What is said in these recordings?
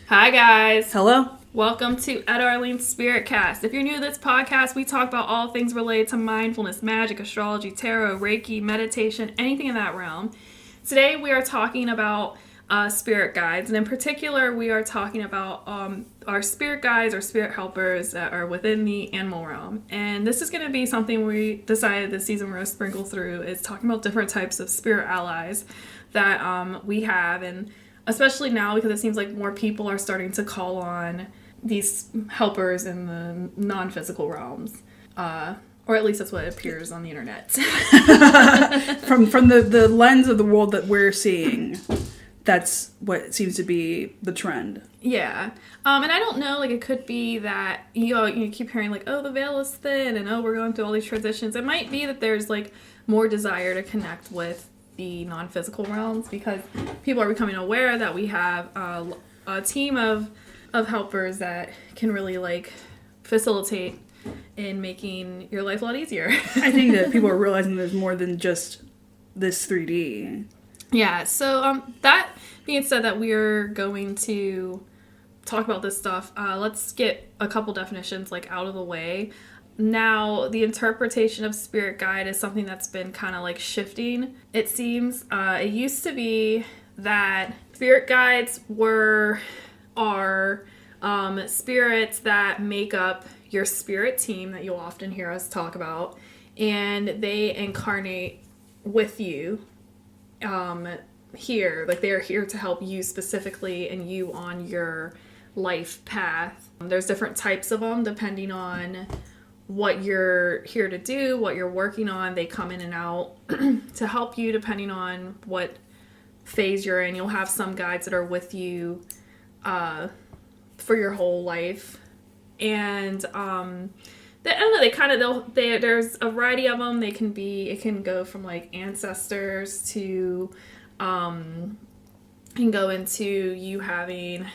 Hi, guys. Hello. Welcome to Etta Arlene Spiritcast. If you're new to this podcast, we talk about all things related to mindfulness, magic, astrology, tarot, Reiki, meditation, anything in that realm. Today, we are talking about spirit guides, and in particular, we are talking about our spirit guides or spirit helpers that are within the animal realm. And this is going to be something we decided this season we're going to sprinkle through, is talking about different types of spirit allies that we have, and especially now because it seems like more people are starting to call on these helpers in the non-physical realms. Or at least that's what it appears on the internet. From the lens of the world that we're seeing, that's what seems to be the trend. Yeah. And I don't know, like, it could be that, you keep hearing, like, oh, the veil is thin, and oh, we're going through all these transitions. It might be that there's, like, more desire to connect with the non-physical realms because people are becoming aware that we have a team of helpers that can really, like, facilitate in making your life a lot easier. I think that people are realizing there's more than just this 3D. Yeah, so that being said that we're going to talk about this stuff, let's get a couple definitions, like, out of the way. Now, the interpretation of spirit guide is something that's been kind of, like, shifting, it seems. It used to be that spirit guides are spirits that make up your spirit team that you'll often hear us talk about, and they incarnate with you here. Like, they're here to help you specifically and you on your life path. There's different types of them depending on what you're here to do, what you're working on. They come in and out to help you depending on what phase you're in. You'll have some guides that are with you for your whole life, and I don't know, there's a variety of them. It can go from, like, ancestors to can go into you having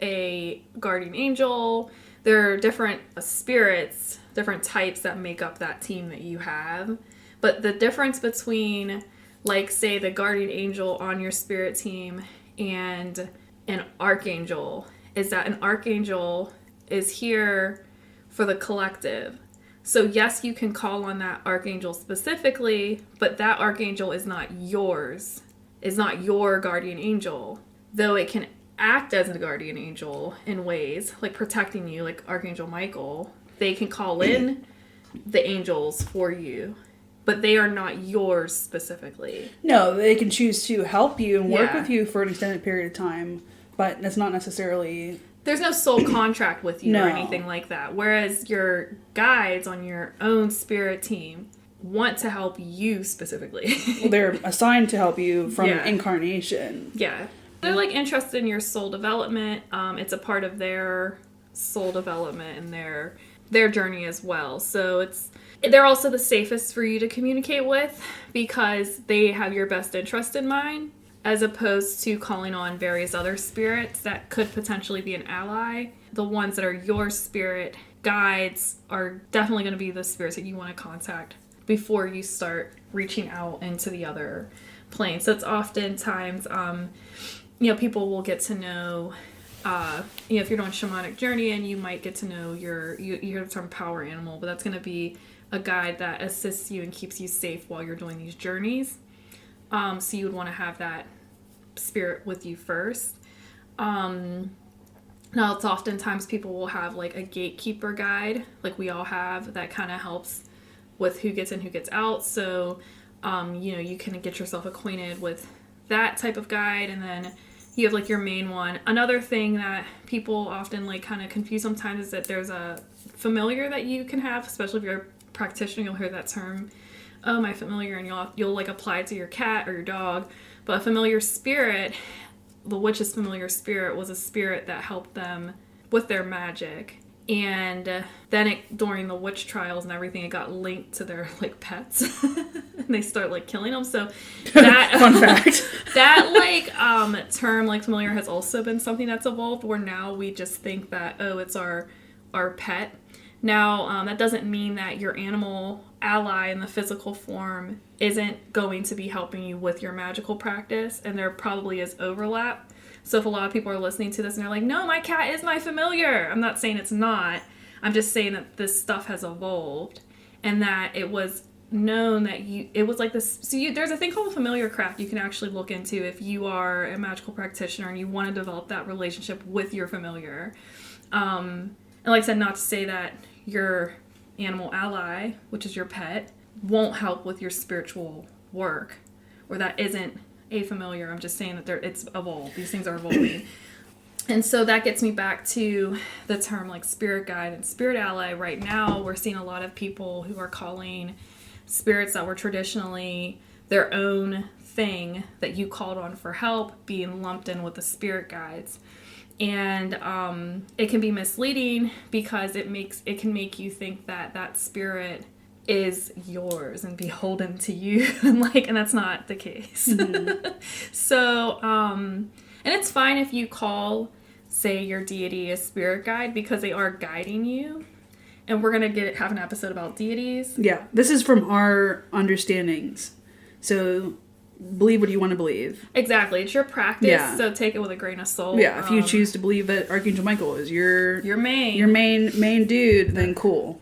a guardian angel. There are different spirits, different types that make up that team that you have. But the difference between, like, say, the guardian angel on your spirit team and an archangel is that an archangel is here for the collective. So yes, you can call on that archangel specifically, but that archangel is not yours. It's not your guardian angel, though it can act as a guardian angel in ways, like protecting you, like Archangel Michael. They can call in the angels for you, but they are not yours specifically. No, they can choose to help you and work with you for an extended period of time, but that's not necessarily... There's no soul contract with you or anything like that. Whereas your guides on your own spirit team want to help you specifically. Well, they're assigned to help you from incarnation. Yeah. They're, like, interested in your soul development. It's a part of their soul development and their journey as well. So they're also the safest for you to communicate with because they have your best interest in mind, as opposed to calling on various other spirits that could potentially be an ally. The ones that are your spirit guides are definitely going to be the spirits that you want to contact before you start reaching out into the other planes. So it's oftentimes, people will get to know, if you're doing shamanic journey, and you might get to know you hear the term power animal, but that's going to be a guide that assists you and keeps you safe while you're doing these journeys. So you would want to have that spirit with you first. Now, it's oftentimes people will have, like, a gatekeeper guide, like we all have, that kind of helps with who gets in, who gets out. So, you can get yourself acquainted with that type of guide, and then you have, like, your main one. Another thing that people often, like, kind of confuse sometimes is that there's a familiar that you can have, especially if you're a practitioner. You'll hear that term, oh, my familiar, and you'll like apply it to your cat or your dog. But a familiar spirit, the witch's familiar spirit, was a spirit that helped them with their magic. And then during the witch trials and everything, it got linked to their, like, pets. And they start, like, killing them. So that fun fact. That, like, term, like, familiar, has also been something that's evolved, where now we just think that, oh, it's our pet. Now, that doesn't mean that your animal ally in the physical form isn't going to be helping you with your magical practice, and there probably is overlap. So if a lot of people are listening to this and they're like, no, my cat is my familiar. I'm not saying it's not. I'm just saying that this stuff has evolved and that it was known that it was like this. So there's a thing called familiar craft you can actually look into if you are a magical practitioner and you want to develop that relationship with your familiar. And like I said, not to say that your animal ally, which is your pet, won't help with your spiritual work, or that isn't a familiar. I'm just saying that it's evolved. These things are evolving. And so that gets me back to the term like spirit guide and spirit ally. Right now, we're seeing a lot of people who are calling spirits that were traditionally their own thing that you called on for help being lumped in with the spirit guides. And it can be misleading because it can make you think that that spirit is yours and beholden to you, and that's not the case. Mm-hmm. So and it's fine if you call, say, your deity a spirit guide, because they are guiding you. And we're gonna have an episode about deities. Yeah, this is from our understandings, so believe what you want to believe. Exactly, it's your practice, so take it with a grain of salt. Yeah, if you choose to believe that Archangel Michael is your main dude, then cool.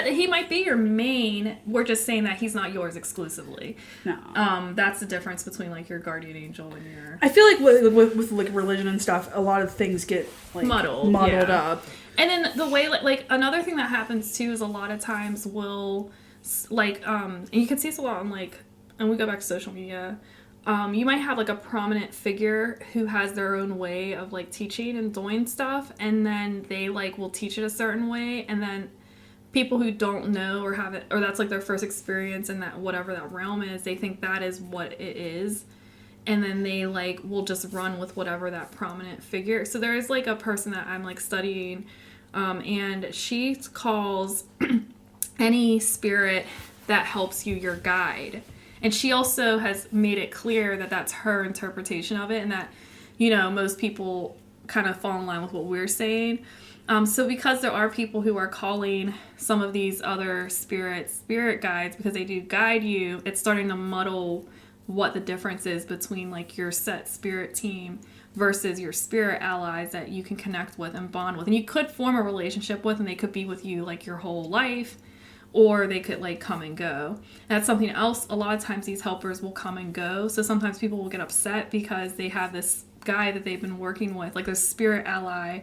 He might be your main. We're just saying that he's not yours exclusively. No. That's the difference between like your guardian angel and your. I feel like with like religion and stuff, a lot of things get like muddled up. And then the way like another thing that happens too is a lot of times we'll and you can see this a lot on and we go back to social media. You might have like a prominent figure who has their own way of like teaching and doing stuff, and then they will teach it a certain way, and then people who don't know or haven't, or that's like their first experience in that whatever that realm is, they think that is what it is, and then they will just run with whatever that prominent figure. So there is a person that I'm studying, and she calls any spirit that helps you your guide, and she also has made it clear that that's her interpretation of it, and that most people kind of fall in line with what we're saying. So because there are people who are calling some of these other spirit guides because they do guide you, it's starting to muddle what the difference is between your set spirit team versus your spirit allies that you can connect with and bond with. And you could form a relationship with, and they could be with you your whole life, or they could come and go. And that's something else. A lot of times these helpers will come and go. So sometimes people will get upset because they have this guy that they've been working with, a spirit ally,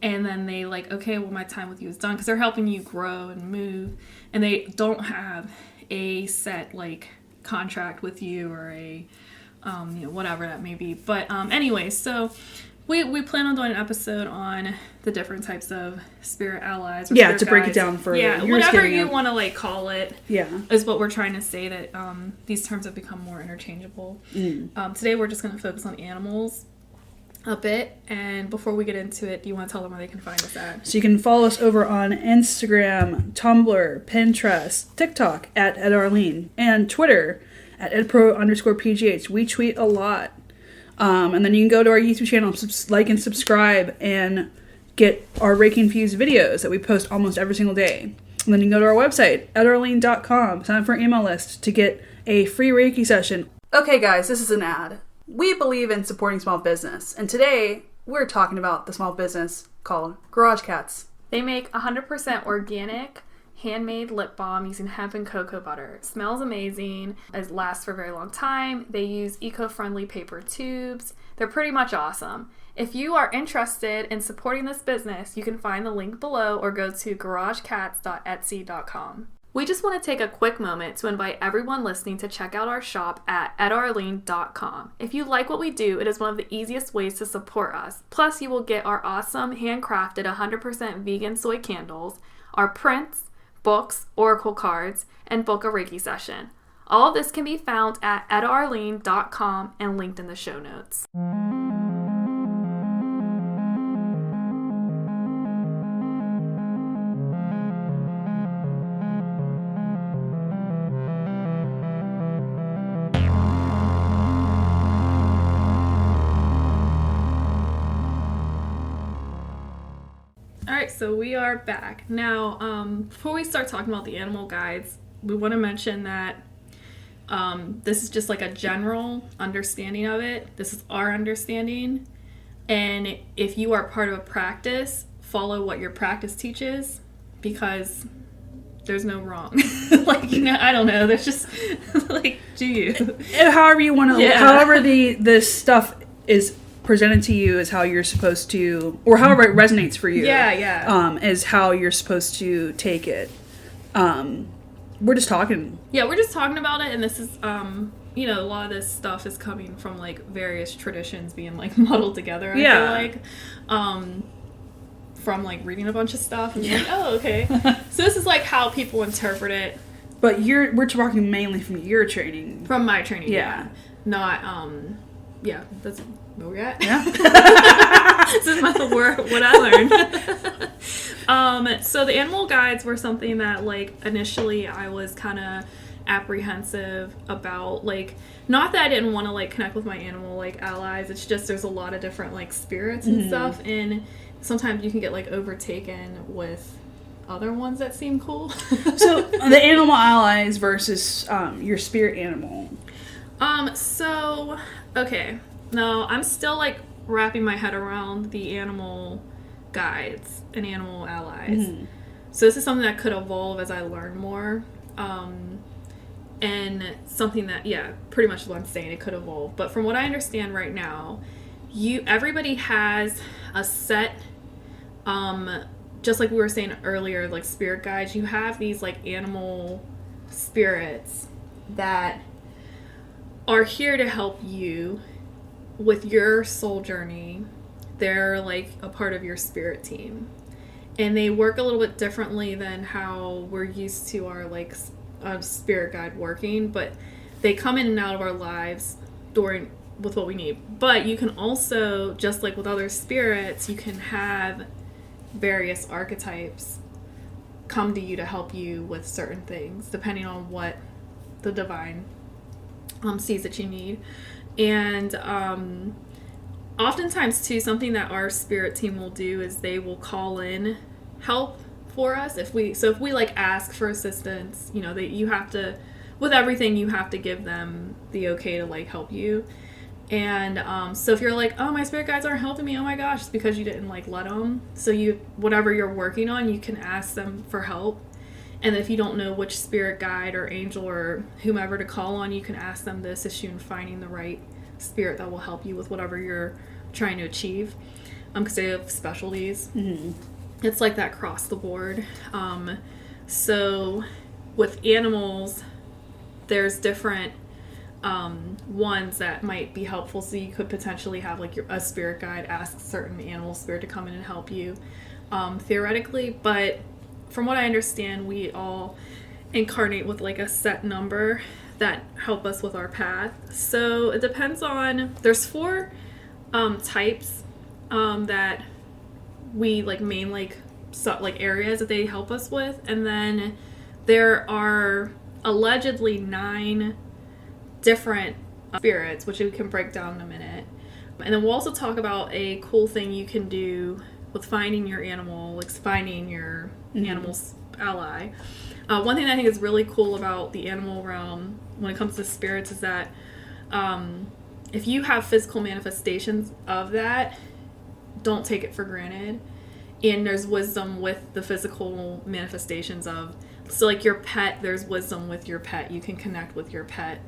and then they okay, well, my time with you is done, because they're helping you grow and move, and they don't have a set contract with you or a whatever that may be. But anyway, so we plan on doing an episode on the different types of spirit allies. Or spirit to break guides. It down further. Yeah, whatever you want to call it. Yeah, is what we're trying to say, that these terms have become more interchangeable. Today we're just going to focus on animals a bit, and before we get into it, do you want to tell them where they can find us at? So you can follow us over on Instagram, Tumblr, Pinterest, TikTok at Etta Arlene, and Twitter at @edpro_pgh. We tweet a lot. And then you can go to our YouTube channel, like and subscribe, and get our Reiki Infused videos that we post almost every single day. And then you can go to our website, ettarlene.com, sign up for our email list to get a free Reiki session. Okay guys, this is an ad. We believe in supporting small business, and today we're talking about the small business called Garage Cats. They make 100% organic, handmade lip balm using hemp and cocoa butter. It smells amazing. It lasts for a very long time. They use eco-friendly paper tubes. They're pretty much awesome. If you are interested in supporting this business, you can find the link below or go to garagecats.etsy.com. We just want to take a quick moment to invite everyone listening to check out our shop at ettarlene.com. If you like what we do, it is one of the easiest ways to support us. Plus, you will get our awesome handcrafted 100% vegan soy candles, our prints, books, oracle cards, and book a Reiki session. All of this can be found at ettarlene.com and linked in the show notes. So we are back. Now, before we start talking about the animal guides, we want to mention that this is just a general understanding of it. This is our understanding. And if you are part of a practice, follow what your practice teaches, because there's no wrong. Like, I don't know. There's just, like, do you. However you want to, however the stuff is presented to you is how you're supposed to, or however it resonates for you. Is how you're supposed to take it. We're just talking. Yeah, we're just talking about it, and this is, a lot of this stuff is coming from, like, various traditions being, like, muddled together, I feel like. From, like, reading a bunch of stuff, and like, oh, okay. So this is, like, how people interpret it. But we're talking mainly from your training. From my training, yeah. Not, that's where we're at. Yeah. This is what I learned. So the animal guides were something that, like, initially I was kind of apprehensive about, like, not that I didn't want to, like, connect with my animal, like, allies. It's just there's a lot of different, like, spirits and stuff, and sometimes you can get, like, overtaken with other ones that seem cool. So the animal allies versus your spirit animal. So okay, no, I'm still, like, wrapping my head around the animal guides and animal allies. So this is something that could evolve as I learn more. And something that, pretty much what I'm saying, it could evolve. But from what I understand right now, everybody has a set, just like we were saying earlier, like spirit guides, you have these, like, animal spirits that are here to help you with your soul journey. They're, like, a part of your spirit team. And they work a little bit differently than how we're used to our, like, spirit guide working, but they come in and out of our lives with what we need. But you can also, just like with other spirits, you can have various archetypes come to you to help you with certain things, depending on what the divine sees that you need. And oftentimes too, something that our spirit team will do is they will call in help for us if we like ask for assistance. You have to, with everything, you have to give them the okay to, like, help you. And so if you're like, oh, my spirit guides aren't helping me, oh my gosh, it's because you didn't, like, let them. So whatever you're working on, you can ask them for help. And if you don't know which spirit guide or angel or whomever to call on, you can ask them to assist you in finding the right spirit that will help you with whatever you're trying to achieve, because they have specialties. It's like that across the board. So with animals, there's different ones that might be helpful. So you could potentially have, like, a spirit guide ask certain animal spirit to come in and help you, theoretically. But from what I understand, we all incarnate with, like, a set number that help us with our path. So it depends on, there's 4 types that we, like, main, like areas that they help us with, and then there are allegedly 9 different spirits, which we can break down in a minute. And then we'll also talk about a cool thing you can do with finding your animal, like finding your animal's ally. One thing that I think is really cool about the animal realm when it comes to spirits is that if you have physical manifestations of that, don't take it for granted. And there's wisdom with the physical manifestations of, so, like, your pet, there's wisdom with your pet. You can connect with your pet.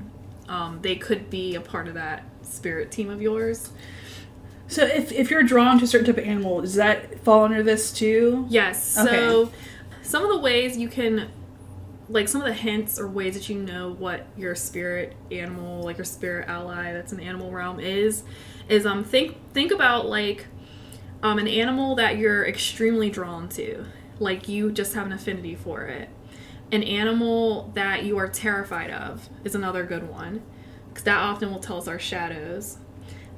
They could be a part of that spirit team of yours. So if you're drawn to a certain type of animal, does that fall under this too? Yes. Okay. So some of the ways you can, like, some of the hints or ways that you know what your spirit animal, like your spirit ally that's in the animal realm is think about, like, an animal that you're extremely drawn to, like you just have an affinity for it. An animal that you are terrified of is another good one, because that often will tell us our shadows.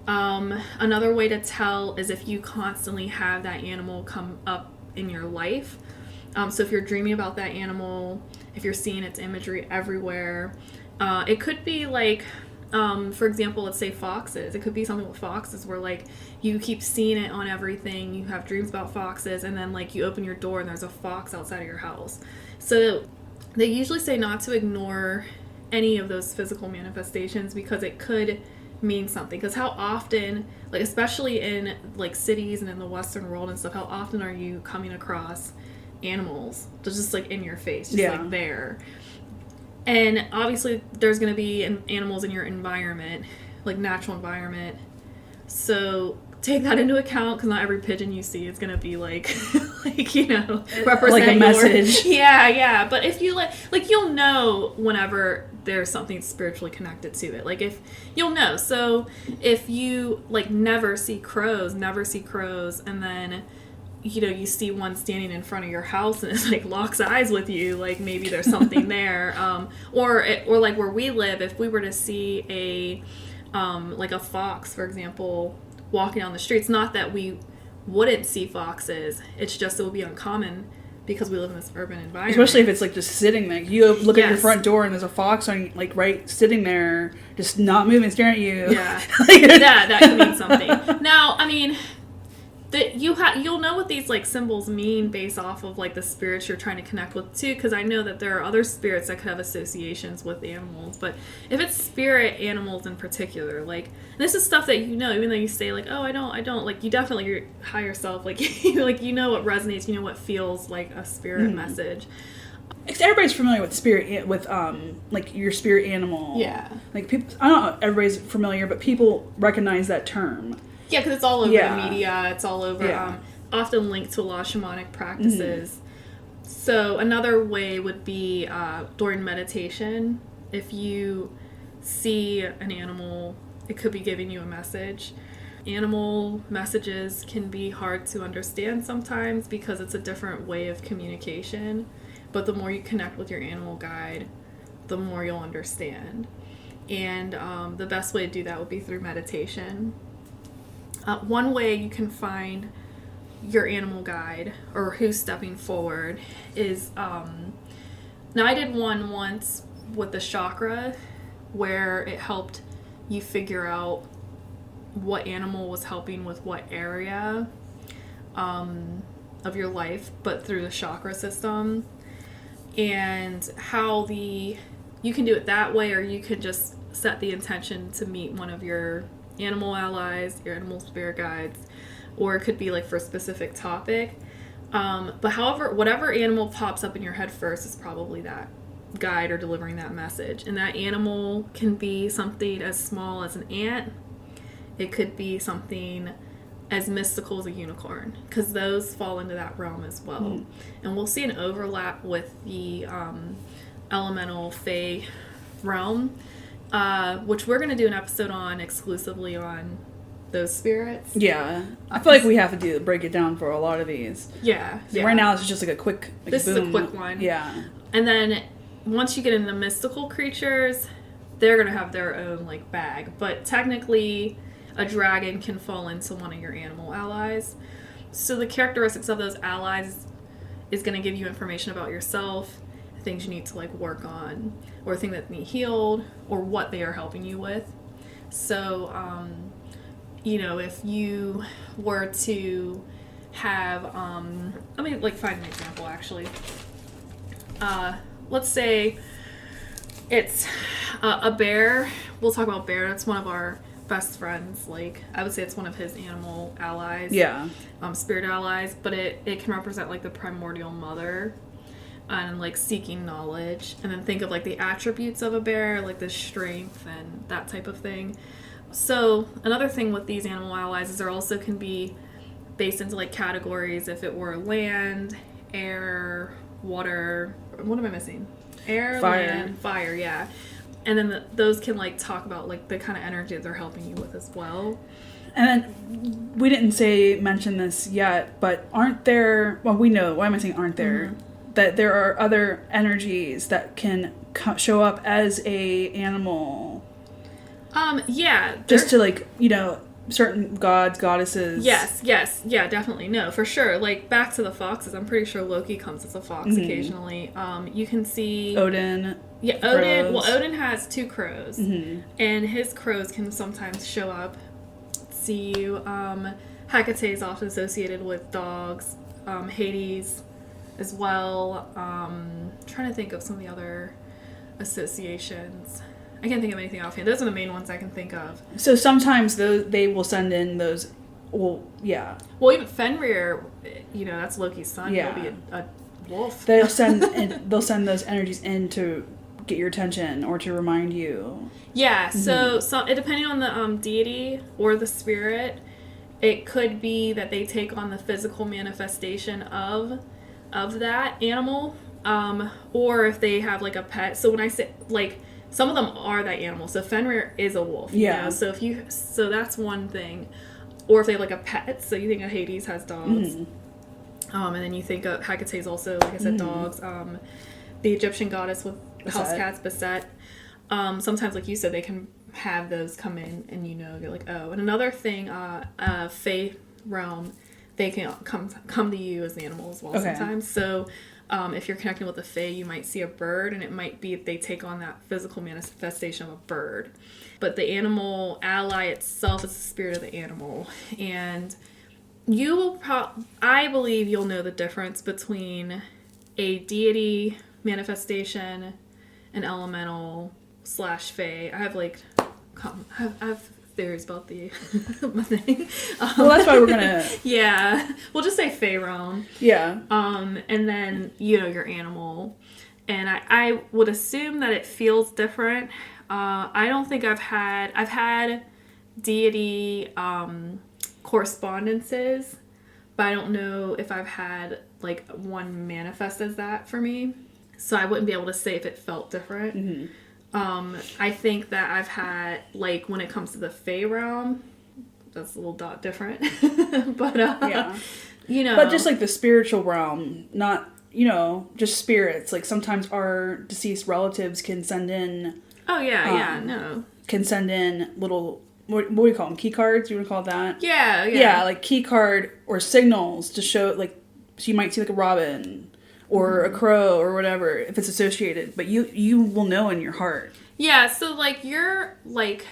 Another way to tell is if you constantly have that animal come up in your life. So if you're dreaming about that animal, if you're seeing its imagery everywhere, it could be like, for example, let's say foxes. It could be something with foxes where, like, you keep seeing it on everything. You have dreams about foxes, and then, like, you open your door and there's a fox outside of your house. So they usually say not to ignore any of those physical manifestations, because it could mean something. Because how often, like especially in like cities and in the Western world and stuff, how often are you coming across animals just like in your face, just like there? And obviously there's going to be animals in your environment, like natural environment. So take that into account, because not every pigeon you see is going to be like, like, you know, represent like a message. Yeah. But if you like you'll know whenever there's something spiritually connected to it. Like if you'll know. So if you like never see crows, and then, you know, you see one standing in front of your house and it like locks eyes with you, like maybe there's something there. Or like where we live, if we were to see a like a fox, for example, walking down the streets, not that we wouldn't see foxes, it's just it would be uncommon because we live in this urban environment. Especially if it's like just sitting there. You look at your front door and there's a fox on, like, right sitting there, just not moving, staring at you. Yeah. that can mean something. Now, I mean, you'll know what these like symbols mean based off of like the spirits you're trying to connect with too, because I know that there are other spirits that could have associations with animals. But if it's spirit animals in particular, like, and this is stuff that you know, even though you say like, oh, I don't, like, you definitely, your higher self, like, like, you know what resonates, you know what feels like a spirit message. Everybody's familiar with spirit, with like your spirit animal. Yeah. Like people, I don't know, everybody's familiar, but people recognize that term. Yeah, because it's all over the media. It's all over, often linked to a lot of shamanic practices. So another way would be during meditation. If you see an animal, it could be giving you a message. Animal messages can be hard to understand sometimes because it's a different way of communication. But the more you connect with your animal guide, the more you'll understand. And the best way to do that would be through meditation. One way you can find your animal guide or who's stepping forward is, now I did one once with the chakra where it helped you figure out what animal was helping with what area of your life, but through the chakra system, and how you can do it that way, or you could just set the intention to meet one of your animal allies, your animal spirit guides, or it could be like for a specific topic. But however, whatever animal pops up in your head first is probably that guide or delivering that message. And that animal can be something as small as an ant. It could be something as mystical as a unicorn, because those fall into that realm as well. And we'll see an overlap with the elemental fae realm, which we're going to do an episode on exclusively on those spirits. Yeah. I feel like we have to break it down for a lot of these. Yeah. Right now it's just like a quick, like, this boom. is a quick one. Yeah. And then once you get into mystical creatures, they're going to have their own like bag. But technically, a dragon can fall into one of your animal allies. So the characteristics of those allies is going to give you information about yourself, things you need to like work on, or things that need healed, or what they are helping you with. So, you know, if you were to have, let me like find an example actually. Let's say it's a bear. We'll talk about bear. That's one of our best friends. Like, I would say it's one of his animal allies. Yeah. Spirit allies, but it can represent like the primordial mother and like seeking knowledge. And then think of like the attributes of a bear, like the strength and that type of thing. So another thing with these animal allies is there also can be based into like categories. If it were land, air, water, what am I missing? Air, fire. Land, fire, yeah. And then those can like talk about like the kind of energy that they're helping you with as well. And then we didn't mention this yet, but aren't there, well, we know, why am I saying aren't there? That there are other energies that can show up as a animal. Yeah. Just to like, you know, certain gods, goddesses. Yes, yeah, definitely. No, for sure. Like, back to the foxes, I'm pretty sure Loki comes as a fox occasionally. You can see Odin. Yeah, Odin. Well, Odin has 2 crows, Mm-hmm. and his crows can sometimes show up. See you. Hecate is often associated with dogs. Hades as well. Trying to think of some of the other associations. I can't think of anything offhand. Those are the main ones I can think of. So sometimes they will send in those. Well, yeah. Well, even Fenrir, that's Loki's son. Yeah. He'll be a wolf. They'll send those energies in to get your attention or to remind you. Yeah. So depending on the deity or the spirit, it could be that they take on the physical manifestation of that animal, or if they have like a pet. So when I say like, some of them are that animal. So Fenrir is a wolf. Yeah. So that's one thing. Or if they have like a pet. So you think of Hades has dogs. And then you think of Hecate's also, like I said, dogs. The Egyptian goddess with house cats, Beset. Sometimes, like you said, they can have those come in and you're like, oh. And another thing, Fae realm, they can come to you as the animal as well sometimes. So if you're connecting with a Fae, you might see a bird, and it might be if they take on that physical manifestation of a bird. But the animal ally itself is the spirit of the animal. And you will I believe you'll know the difference between a deity manifestation, an elemental / Fae. I have I have theories about the thing. Well, that's why we're gonna. Yeah, we'll just say Fae realm. Yeah. And then your animal, and I would assume that it feels different. I don't think I've had deity correspondences, but I don't know if I've had like one manifest as that for me. So I wouldn't be able to say if it felt different. I think that I've had, like, when it comes to the Fae realm, that's a little dot different. But, yeah. But just like the spiritual realm, not, just spirits. Like sometimes our deceased relatives can send in. Oh, yeah, no. Can send in little, what do you call them? Key cards? You want to call it that? Yeah. Yeah, like key card or signals to show, like, so you might see like a robin or a crow or whatever if it's associated, but you will know in your heart. Yeah, so like you're like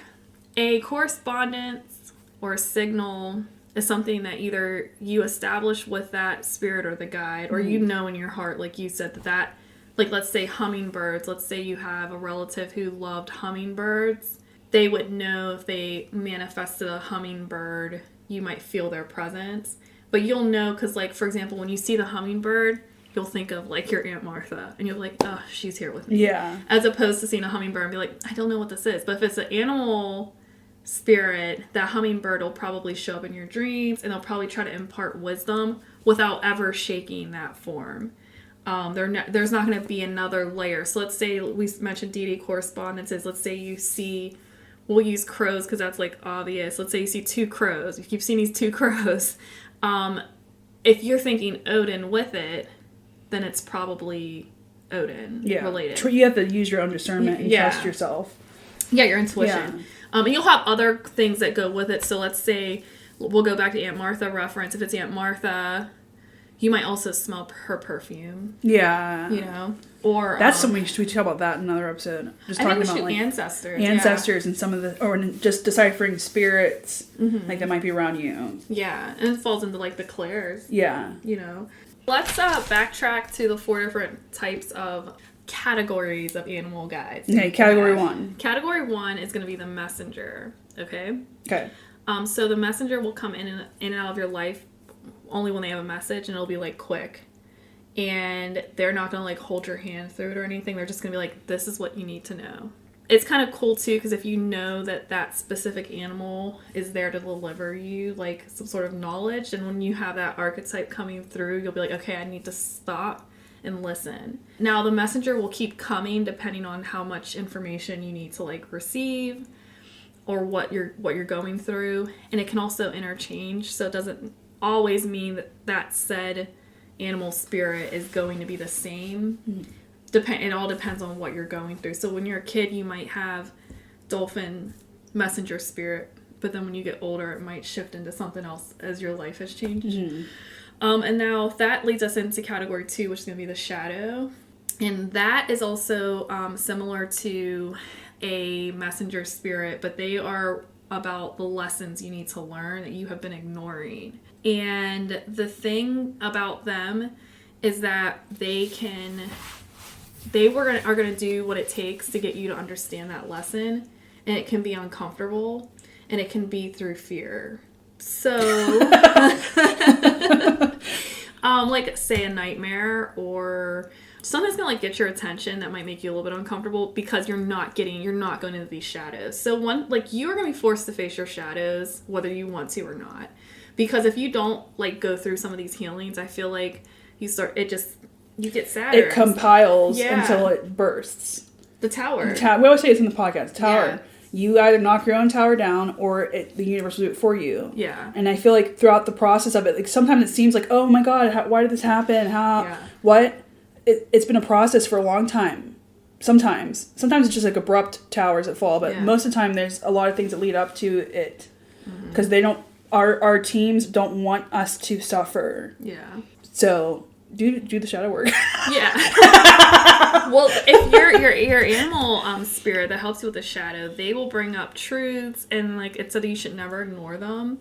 a correspondence or a signal is something that either you establish with that spirit or the guide, or in your heart, like you said, that like, let's say hummingbirds, let's say you have a relative who loved hummingbirds, they would know if they manifested a hummingbird, you might feel their presence, but you'll know because, like, for example, when you see the hummingbird, you'll think of, like, your Aunt Martha, and you're like, oh, she's here with me. Yeah. As opposed to seeing a hummingbird and be like, I don't know what this is. But if it's an animal spirit, that hummingbird will probably show up in your dreams, and they'll probably try to impart wisdom without ever shaking that form. There's not going to be another layer. So let's say we mentioned deity correspondences. Let's say you see, we'll use crows because that's, like, obvious. Let's say you see two crows. You keep seeing these two crows. If you're thinking Odin with it, then it's probably Odin related. You have to use your own discernment and trust yourself. Yeah, your intuition. And you'll have other things that go with it. So let's say, we'll go back to Aunt Martha reference. If it's Aunt Martha, you might also smell her perfume. Yeah. Or that's something we should talk about that in another episode. Just talking about like ancestors and some of the, or just deciphering spirits like that might be around you. Yeah, and it falls into like the clairs. Yeah. Let's backtrack to the 4 different types of categories of animal guides. Okay, category 1. Category 1 is going to be the messenger. Okay. So the messenger will come in and out of your life only when they have a message, and it'll be like quick. And they're not going to like hold your hand through it or anything. They're just going to be like, this is what you need to know. It's kind of cool too, because if you know that specific animal is there to deliver you like some sort of knowledge, and when you have that archetype coming through, you'll be like, okay, I need to stop and listen. Now the messenger will keep coming depending on how much information you need to like receive or what you're going through, and it can also interchange, so it doesn't always mean that said animal spirit is going to be the same. It all depends on what you're going through. So when you're a kid, you might have dolphin messenger spirit, but then when you get older, it might shift into something else as your life has changed. And now that leads us into category 2, which is going to be the shadow. And that is also similar to a messenger spirit, but they are about the lessons you need to learn that you have been ignoring. And the thing about them is that they can they are gonna do what it takes to get you to understand that lesson, and it can be uncomfortable, and it can be through fear. So, like say a nightmare or something's gonna like get your attention that might make you a little bit uncomfortable because you're not going into these shadows. So you are gonna be forced to face your shadows whether you want to or not. Because if you don't like go through some of these healings, I feel like you get sadder. It compiles until it bursts. The tower. We always say this in the podcast. Tower. Yeah. You either knock your own tower down or the universe will do it for you. Yeah. And I feel like throughout the process of it, like sometimes it seems like, oh my God, why did this happen? What? It's been a process for a long time. Sometimes it's just like abrupt towers that fall, but most of the time there's a lot of things that lead up to it because they don't. Our teams don't want us to suffer. Yeah. So do the shadow work. Yeah. Well, if your animal spirit that helps you with the shadow, they will bring up truths and like it said that you should never ignore them,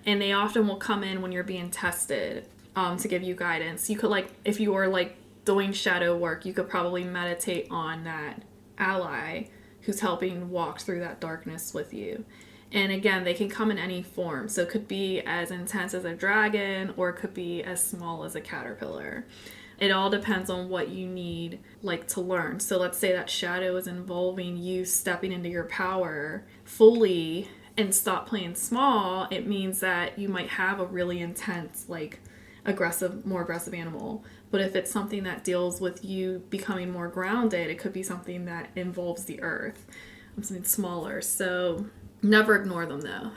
and they often will come in when you're being tested to give you guidance. You could like if you were like doing shadow work, you could probably meditate on that ally who's helping walk through that darkness with you. And again, they can come in any form. So it could be as intense as a dragon or it could be as small as a caterpillar. It all depends on what you need like to learn. So let's say that shadow is involving you stepping into your power fully and stop playing small. It means that you might have a really intense, like more aggressive animal. But if it's something that deals with you becoming more grounded, it could be something that involves the earth, something smaller. So never ignore them though.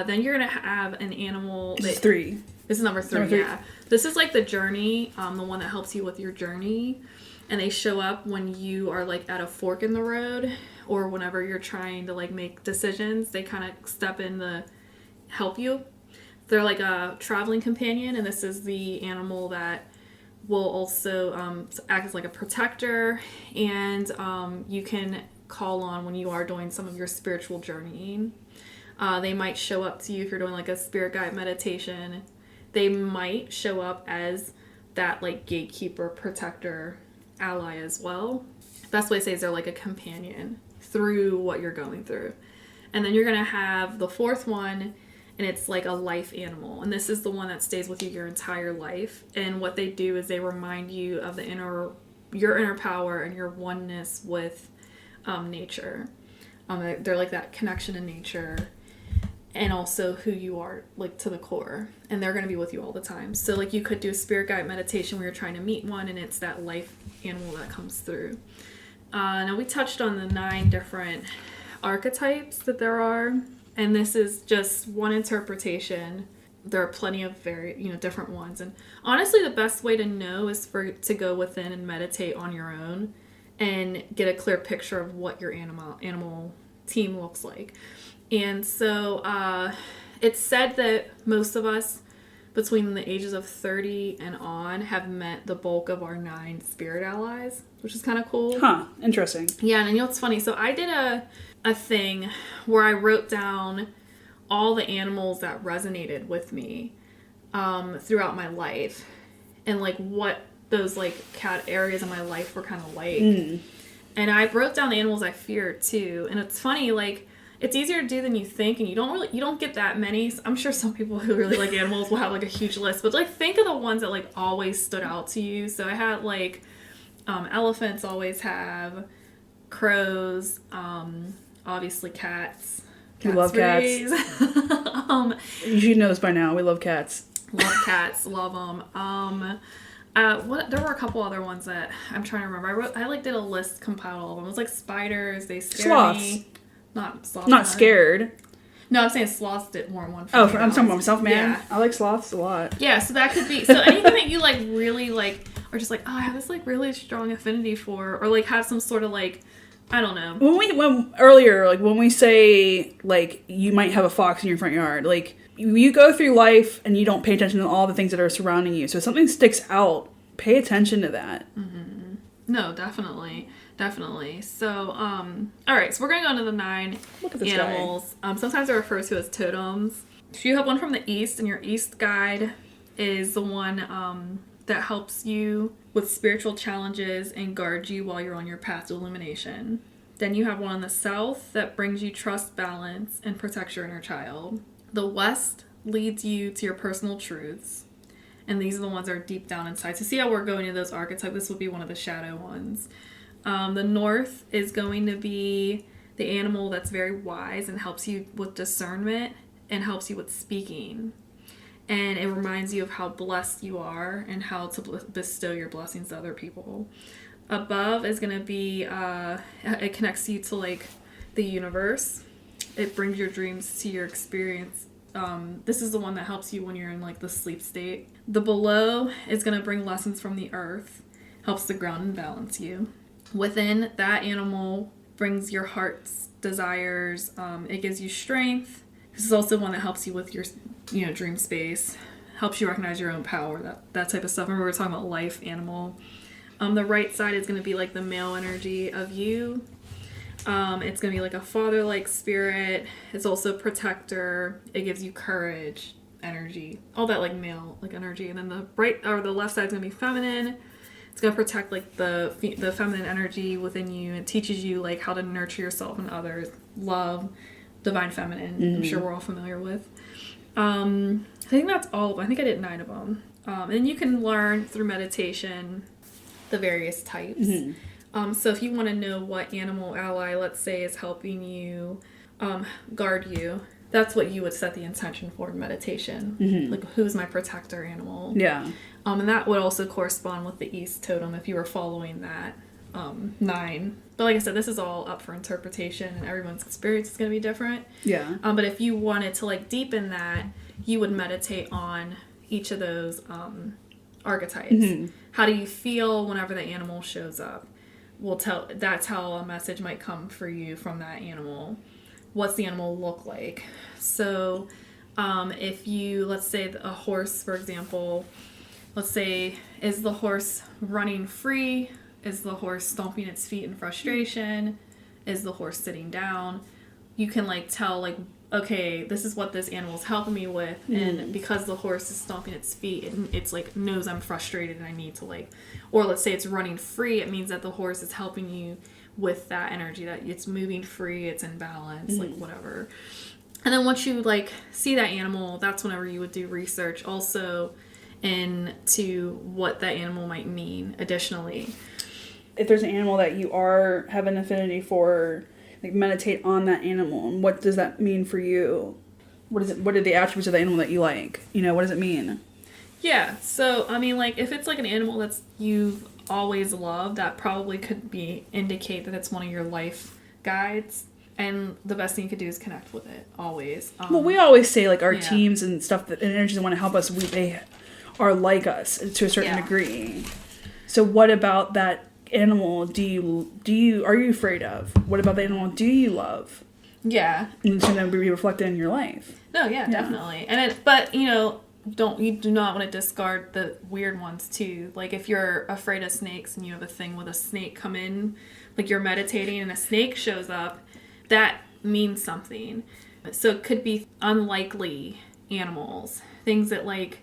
Then you're gonna have an animal. This is 3. This is number 3. Yeah. This is like the journey, the one that helps you with your journey, and they show up when you are like at a fork in the road, or whenever you're trying to like make decisions. They kind of step in to help you. They're like a traveling companion, and this is the animal that will also act as like a protector, and you can call on when you are doing some of your spiritual journeying. They might show up to you if you're doing like a spirit guide meditation. They might show up as that like gatekeeper, protector, ally as well. Best way to say is they're like a companion through what you're going through. And then you're going to have the 4th one, and it's like a life animal. And this is the one that stays with you your entire life. And what they do is they remind you of your inner power and your oneness with nature. They're like that connection to nature and also who you are like to the core, and they're going to be with you all the time. So like you could do a spirit guide meditation where you're trying to meet one, and it's that life animal that comes through. Now we touched on the 9 different archetypes that there are, and this is just one interpretation. There are plenty of different ones, and honestly the best way to know is to go within and meditate on your own and get a clear picture of what your animal team looks like. And so it's said that most of us between the ages of 30 and on have met the bulk of our 9 spirit allies, which is kind of cool. Huh, interesting. Yeah, and you know what's funny? So I did a thing where I wrote down all the animals that resonated with me throughout my life, and like what those like cat areas of my life were kind of like. And I wrote down the animals I feared too. And it's funny, like it's easier to do than you think, and you don't get that many. I'm sure some people who really like animals will have like a huge list, but like think of the ones that like always stood out to you. So I had like elephants, always have crows, obviously cats. We love cats. You should know this by now. We love cats. Love cats. Love them. There were a couple other ones that I'm trying to remember. I did a list, compiled all of them. It was like spiders. They scared me. Not sloths. Not scared. No, I'm saying sloths did more than one. Oh, I'm talking about myself, man. Yeah. I like sloths a lot. Yeah, so that could be. So anything that you like really like, or just like, oh, I have this like really strong affinity for, or like have some sort of like, I don't know. When we say like you might have a fox in your front yard, like you go through life and you don't pay attention to all the things that are surrounding you. So if something sticks out, pay attention to that. Mm-hmm. No, definitely. So, all right. So we're going to go into the 9 animals. Sometimes they're referred to as totems. If you have one from the east, and your east guide is the one that helps you with spiritual challenges and guards you while you're on your path to illumination. Then you have one on the south that brings you trust, balance, and protects your inner child. The west leads you to your personal truths. And these are the ones that are deep down inside. So see how we're going into those archetypes? This would be one of the shadow ones. The north is going to be the animal that's very wise and helps you with discernment and helps you with speaking. And it reminds you of how blessed you are and how to bestow your blessings to other people. Above is going to be, it connects you to like the universe. It brings your dreams to your experience. This is the one that helps you when you're in like the sleep state. The below is going to bring lessons from the earth, helps to ground and balance you. Within, that animal brings your heart's desires. It gives you strength. This is also one that helps you with your, dream space, helps you recognize your own power, that type of stuff. Remember, we were talking about life animal. The right side is going to be like the male energy of you. It's going to be like a father-like spirit. It's also protector. It gives you courage, energy, all that like male like energy. And then the right or the left side is going to be feminine. It's going to protect like the feminine energy within you. It teaches you like how to nurture yourself and others, love, divine feminine. I'm sure we're all familiar with. I think that's all of them. I think I did 9 of them. And you can learn through meditation the various types. So if you want to know what animal ally, let's say, is helping you guard you, that's what you would set the intention for in meditation. Like, who's my protector animal? Yeah. And that would also correspond with the East totem if you were following that 9. But like I said, this is all up for interpretation, and everyone's experience is going to be different. Yeah. But if you wanted to like deepen that, you would meditate on each of those archetypes. How do you feel whenever the animal shows up? That's how a message might come for you from that animal. What's the animal look like? So if you, let's say a horse, for example, let's say, is the horse running free? Is the horse stomping its feet in frustration? Is the horse sitting down? You can like tell like, okay, this is what this animal is helping me with. And because the horse is stomping its feet, it's like knows I'm frustrated and I need to like, or let's say it's running free. It means that the horse is helping you with that energy, that it's moving free, it's in balance, like whatever. And then once you like see that animal, that's whenever you would do research also into what that animal might mean additionally. If there's an animal that you have an affinity for, like meditate on that animal, and what does that mean for you? What is it? What are the attributes of the animal that you like? What does it mean? Yeah, so I mean, like if it's like an animal that's you've always loved, that probably could indicate that it's one of your life guides. And the best thing you could do is connect with it always. Well, we always say like our teams and stuff that energies that want to help us, they are like us to a certain degree. So what about that animal are you afraid of? What about the animal do you love? Yeah. And it's going to be reflected in your life. No, yeah. Definitely. But you do not want to discard the weird ones too. Like if you're afraid of snakes and you have a thing with a snake come in, like you're meditating and a snake shows up, that means something. So it could be unlikely animals, things that like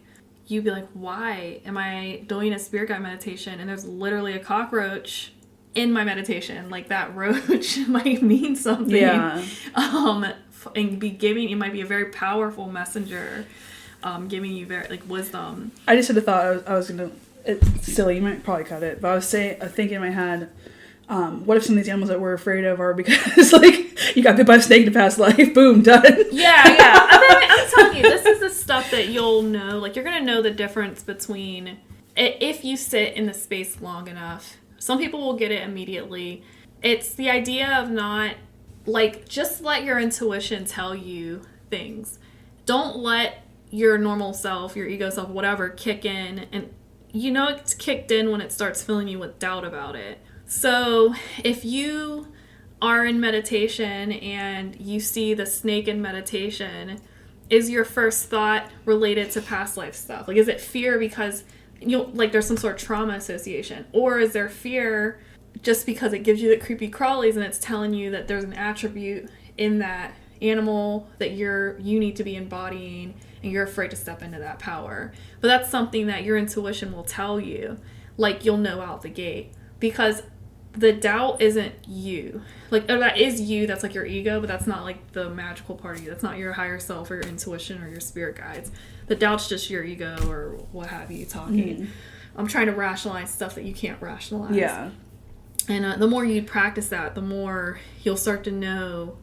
you'd be like, why am I doing a spirit guide meditation and there's literally a cockroach in my meditation? Like that roach might mean something. Yeah. And it might be a very powerful messenger, giving you very like wisdom. I just had a thought. I was gonna. It's silly. You might probably cut it, but I was thinking in my head, what if some of these animals that we're afraid of are because like you got bit by a snake in a past life? Boom, done. Yeah. I'm telling you, this is the stuff that you'll know. Like you're gonna know the difference between if you sit in the space long enough. Some people will get it immediately. It's the idea of not like just let your intuition tell you things. Don't let your normal self, your ego self, whatever, kick in, and it's kicked in when it starts filling you with doubt about it. So if you are in meditation and you see the snake in meditation, is your first thought related to past life stuff? Like, is it fear because there's some sort of trauma association? Or is there fear just because it gives you the creepy crawlies and it's telling you that there's an attribute in that animal that you need to be embodying, and you're afraid to step into that power. But that's something that your intuition will tell you. Like, you'll know out the gate. Because the doubt isn't you. Like, that is you, that's like your ego, but that's not like the magical part of you. That's not your higher self or your intuition or your spirit guides. The doubt's just your ego or what have you talking. I'm trying to rationalize stuff that you can't rationalize. Yeah. And the more you practice that, the more you'll start to know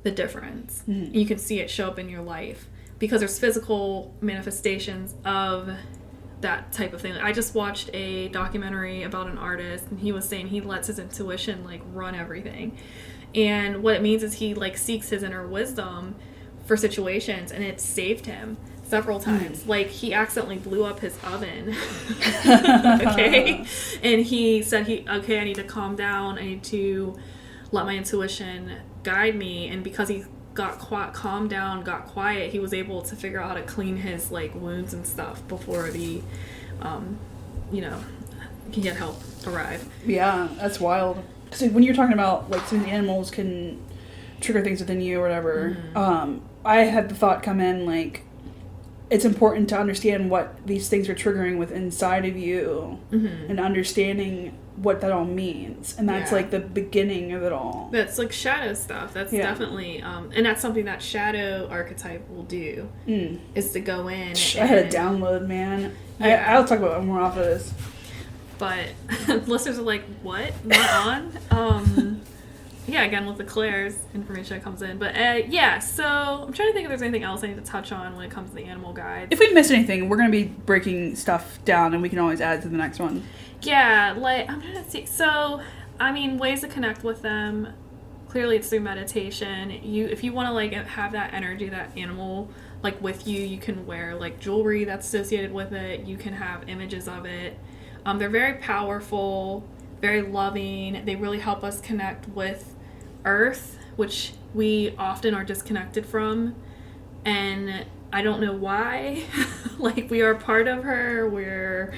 the difference. You can see it show up in your life. Because there's physical manifestations of that type of thing. I just watched a documentary about an artist, and he was saying he lets his intuition like run everything. And what it means is he like seeks his inner wisdom for situations, and it saved him several times. Like, he accidentally blew up his oven. Okay? And he said I need to calm down. I need to let my intuition guide me. And because he got calmed down, got quiet, he was able to figure out how to clean his like wounds and stuff before the he had help arrive. Yeah, that's wild. So when you're talking about like some of the animals can trigger things within you or whatever, I had the thought come in like, it's important to understand what these things are triggering with inside of you, and understanding what that all means. And that's like the beginning of it all. That's like shadow stuff. That's definitely and that's something that shadow archetype will do, is to go in. I had a download, man. I'll talk about it more off of this. But listeners are like, what? Not on? Again, with the Claire's information that comes in. But so I'm trying to think if there's anything else I need to touch on when it comes to the animal guides. If we missed anything, we're going to be breaking stuff down, and we can always add to the next one. Yeah, like, I'm trying to see. So, I mean, ways to connect with them. Clearly, it's through meditation. If you want to, like, have that energy, that animal, like, with you, you can wear, like, jewelry that's associated with it. You can have images of it. They're very powerful, very loving. They really help us connect with Earth, which we often are disconnected from. And I don't know why. Like, we are part of her. We're...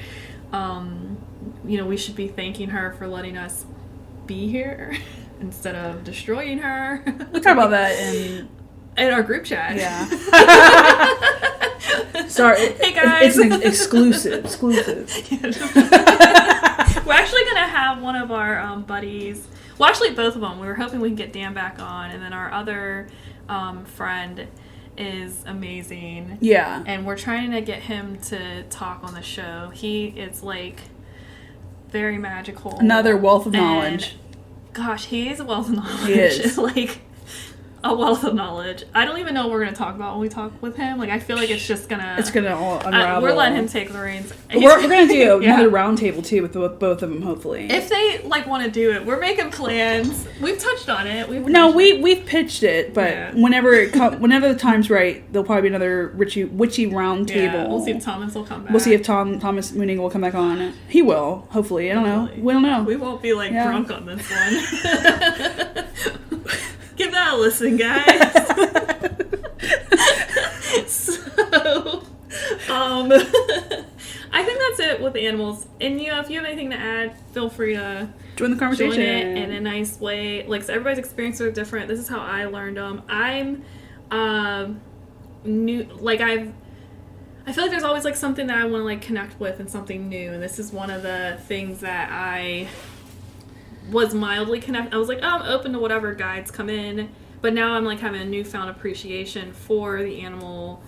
we should be thanking her for letting us be here instead of destroying her. We'll talk about that in our group chat. Yeah. Sorry. Hey guys. It's an exclusive. We're actually going to have one of our buddies. Well, actually both of them. We were hoping we can get Dan back on. And then our other friend is amazing. Yeah. And we're trying to get him to talk on the show. He is like very magical. Another wealth of knowledge. Gosh, he is a wealth of knowledge. He is. Like, a wealth of knowledge. I don't even know what we're going to talk about when we talk with him. Like, I feel like it's just going to... It's going to all unravel. We're letting him take the reins. We're going to do another round table, too, with both of them, hopefully. If they, like, want to do it. We're making plans. We've touched on it. We've pitched it, but whenever the time's right, there'll probably be another witchy round table. Yeah, we'll see if Thomas will come back. We'll see if Thomas Mooning will come back on. He will, hopefully. I don't know. We don't know. We won't be, like, drunk on this one. Give that a listen, guys. So, I think that's it with the animals. And, if you have anything to add, feel free to join the conversation. Join it in a nice way. Like, so everybody's experiences are different. This is how I learned them. I'm new. Like, I feel like there's always, like, something that I want to, like, connect with and something new. And this is one of the things that I was mildly connected. I was like, I'm open to whatever guides come in, but now I'm like having a newfound appreciation for the animal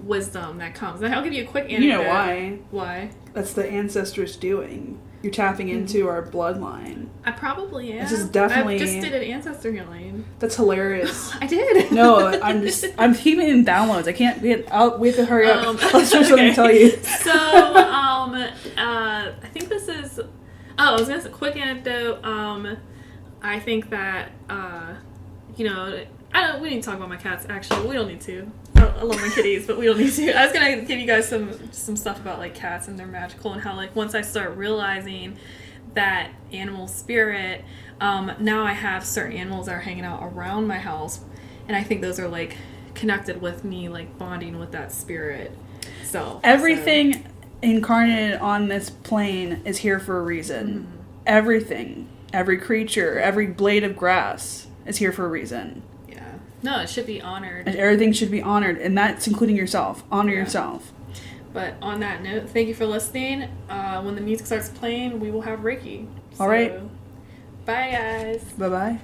wisdom that comes. And I'll give you a quick anecdote. You know why? Why? That's the ancestors doing. You're tapping into our bloodline. I probably am. This is definitely... I just did an ancestor healing. That's hilarious. I did. No, I'm keeping in downloads. I can't... We have to hurry up. Let's just let me tell you. So, I think this is... Oh, I was going to say, quick anecdote. I think that, we need to talk about my cats, actually. We don't need to. I love my kitties, but we don't need to. I was going to give you guys some stuff about, like, cats and they're magical and how, like, once I start realizing that animal spirit, now I have certain animals that are hanging out around my house, and I think those are, like, connected with me, like, bonding with that spirit. So everything incarnated on this plane is here for a reason. Everything, every creature, every blade of grass is here for a reason. Yeah. No, it should be honored. And everything should be honored, and that's including yourself. Honor yourself. But on that note, thank you for listening. When the music starts playing, we will have Reiki. All right. Bye, guys. Bye-bye.